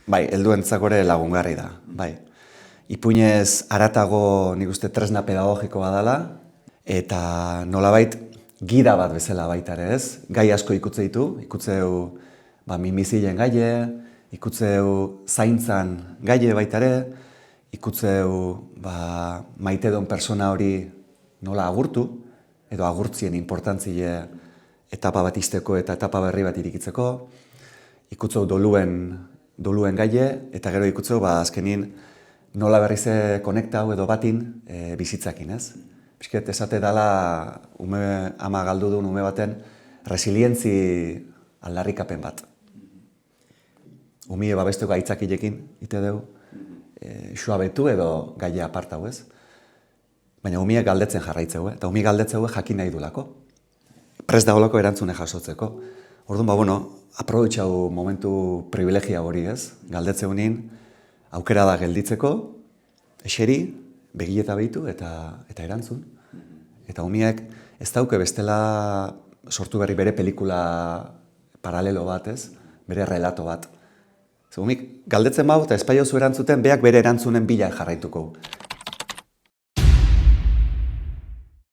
Bai, helduentzako ere lagungarri da, bai. Ipuinez aratago nik uste tresna pedagogikoa dela, eta nolabait gida bat bezala baita ere ez. Gai asko ikutze ditu, ikutzeu minbizilen gaie, ikutzeu zaintzan gaie baita ere, ikutzeu maite duen persona hori nola agurtu, edo agurtzien importantzie etapa bat izteko eta etapa berri bat irikitzeko, ikutzeu doluen gaie, eta gero ikutzeu azkenin nola berrize konektau edo batin bizitzakin, ez? Pisket, esate dala ama galdu duen ume baten resilientzi aldarrikapen bat. Umie babestuko aitzakilekin, ite deu, suabetu edo gaia apartau, ez? Baina umie galdetzen jarraitzeu, eta umie galdetzeu jakin nahi dulako. Prest dagoelako erantzune jasotzeko. Orduan, aprobetxau momentu privilegia hori, ez? Galdetzeunin, aukera da gelditzeko, eseri, begileta behitu eta erantzun. Eta umiek ez dauke bestela sortu berri bere pelikula paralelo bat, ez? Bere relato bat. Umik galdetzen bau eta espaiozu erantzuten, beak bere erantzunen bila jarraituko.